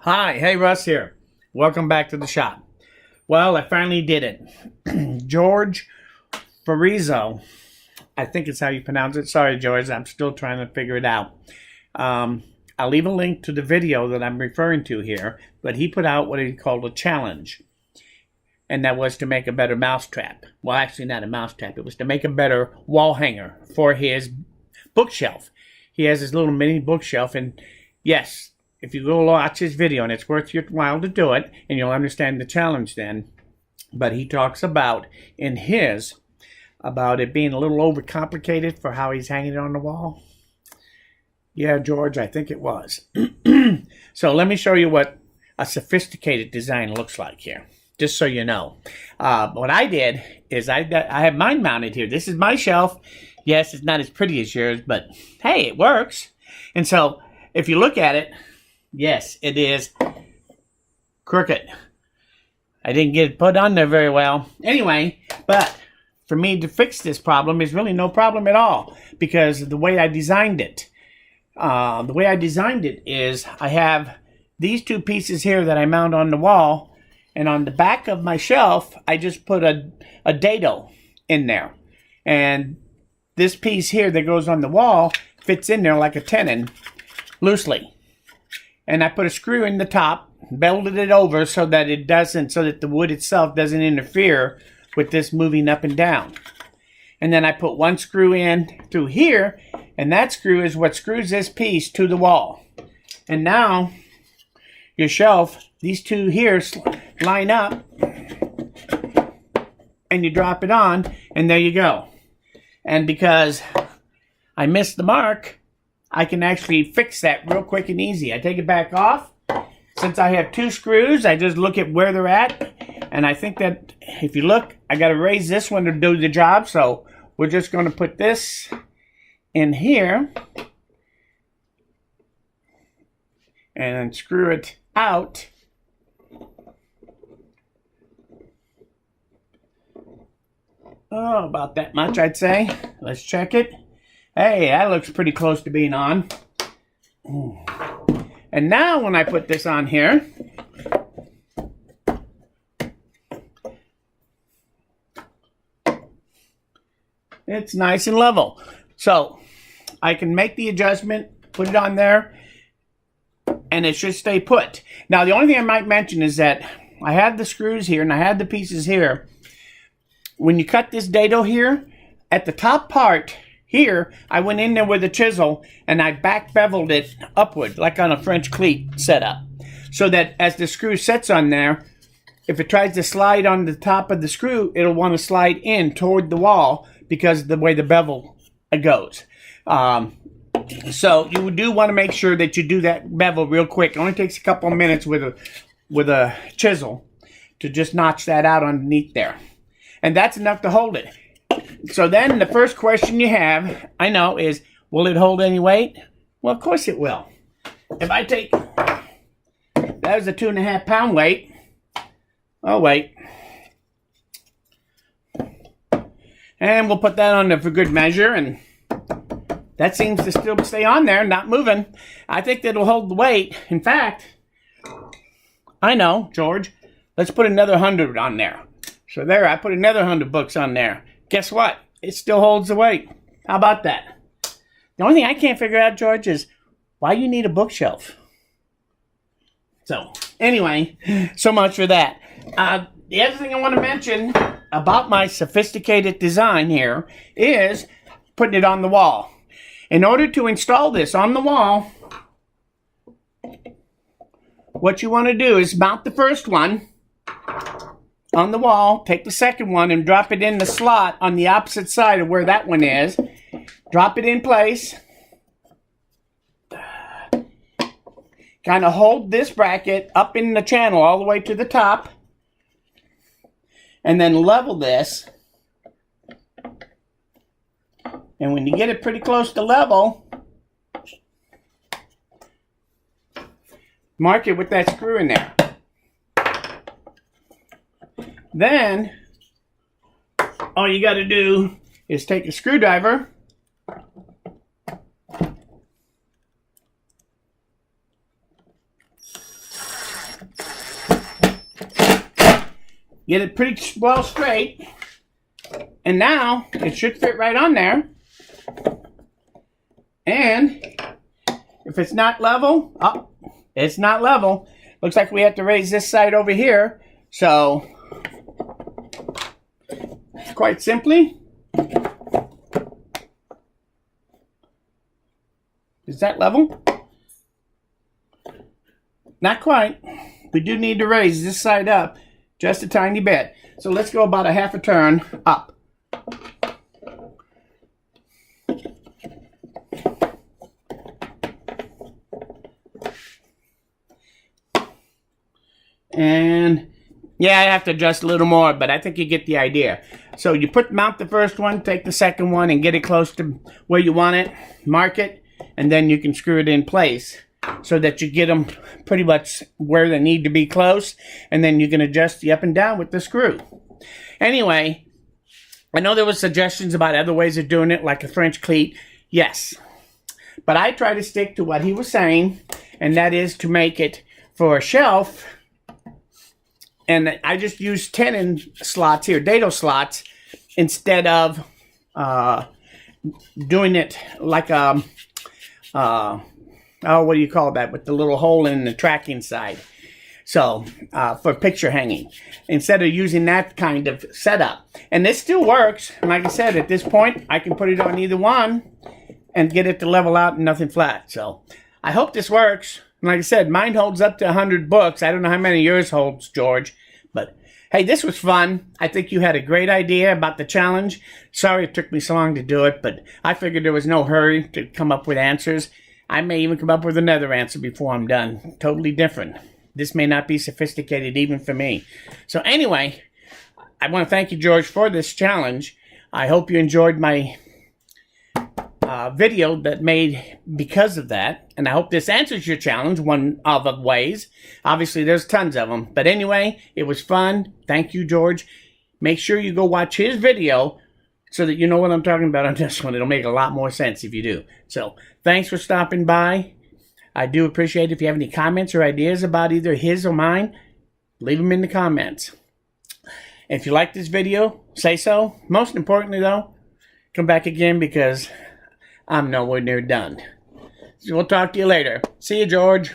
Hi, hey Russ here. Welcome back to the shop. Well, I finally did it. George Fouriezos, I think it's how you pronounce it. Sorry, George, I'm still trying to figure it out. I'll leave a link to the video that I'm referring to here, but he put out what he called a challenge. And that was to make a better mousetrap. Well, actually not a mousetrap. It was to make a better wall hanger for his bookshelf. He has his little mini bookshelf, and yes, if you go watch his video, and it's worth your while to do it, and you'll understand the challenge then. But he talks about, in his, about it being a little overcomplicated for how he's hanging it on the wall. Yeah, George, I think it was. So let me show you what a sophisticated design looks like here, just so you know. What I did is I have mine mounted here. This is my shelf. Yes, it's not as pretty as yours, but hey, it works. And so if you look at it, yes, it is crooked. I didn't get it put on there very well. Anyway, but for me to fix this problem is really no problem at all, because of the way I designed it. The way I designed it is I have these two pieces here that I mount on the wall, and on the back of my shelf, I just put a dado in there. And this piece here that goes on the wall fits in there like a tenon, loosely. And I put a screw in the top, belted it over so that the wood itself doesn't interfere with this moving up and down. And then I put one screw in through here, and that screw is what screws this piece to the wall. And now your shelf, these two here line up, and you drop it on, and there you go. And because I missed the mark, I can actually fix that real quick and easy. I take it back off. Since I have two screws, I just look at where they're at. And I think that if you look, I got to raise this one to do the job. So we're just going to put this in here and screw it out. Oh, about that much, I'd say. Let's check it. Hey, that looks pretty close to being on. And now when I put this on here, it's nice and level. So I can make the adjustment, put it on there, and it should stay put. Now the only thing I might mention is that I have the screws here and I have the pieces here. When you cut this dado here, at the top part here, I went in there with a chisel and I back beveled it upward, like on a French cleat setup. So that as the screw sets on there, if it tries to slide on the top of the screw, it'll want to slide in toward the wall because of the way the bevel goes. So you do want to make sure that you do that bevel real quick. It only takes a couple of minutes with a chisel to just notch that out underneath there. And that's enough to hold it. So then the first question you have, I know, is, will it hold any weight? Well, of course it will. If I take, that was a 2.5 pound weight. Oh, wait. And we'll put that on there for good measure, and that seems to still stay on there, not moving. I think that'll hold the weight. In fact, I know, George, let's put another 100 on there. So there, I put another 100 books on there. Guess what? It still holds the weight. How about that? The only thing I can't figure out, George, is why you need a bookshelf. So, anyway, so much for that. The other thing I want to mention about my sophisticated design here is putting it on the wall. In order to install this on the wall, what you want to do is mount the first one on the wall, take the second one and drop it in the slot on the opposite side of where that one is. Drop it in place. Kind of hold this bracket up in the channel all the way to the top. And then level this. And when you get it pretty close to level, mark it with that screw in there. Then, all you got to do is take a screwdriver get it pretty well straight. And now it should fit right on there. And if it's not level, oh, it's not level. Looks like we have to raise this side over here. So, quite simply, is that level? Not quite. We do need to raise this side up just a tiny bit. So let's go about a half a turn up. And yeah, I have to adjust a little more, but I think you get the idea. So you mount the first one, take the second one, and get it close to where you want it, mark it, and then you can screw it in place so that you get them pretty much where they need to be close, and then you can adjust the up and down with the screw. Anyway, I know there were suggestions about other ways of doing it, like a French cleat. Yes, but I try to stick to what he was saying, and that is to make it for a shelf. And I just use tenon slots here, dado slots, instead of doing it like what do you call that, with the little hole in the tracking side. So, for picture hanging, instead of using that kind of setup. And this still works. And like I said, at this point, I can put it on either one and get it to level out and nothing flat. So, I hope this works. And like I said, mine holds up to 100 books. I don't know how many yours holds, George. But, hey, this was fun. I think you had a great idea about the challenge. Sorry it took me so long to do it, but I figured there was no hurry to come up with answers. I may even come up with another answer before I'm done. Totally different. This may not be sophisticated even for me. So anyway, I want to thank you, George, for this challenge. I hope you enjoyed my video that made because of that. And I hope this answers your challenge one of the ways. Obviously, there's tons of them. But anyway, it was fun. Thank you, George. Make sure you go watch his video so that you know what I'm talking about on this one. It'll make a lot more sense if you do. So, thanks for stopping by. I do appreciate it. If you have any comments or ideas about either his or mine, leave them in the comments. If you like this video, say so. Most importantly, though, come back again because I'm nowhere near done. So we'll talk to you later. See you, George.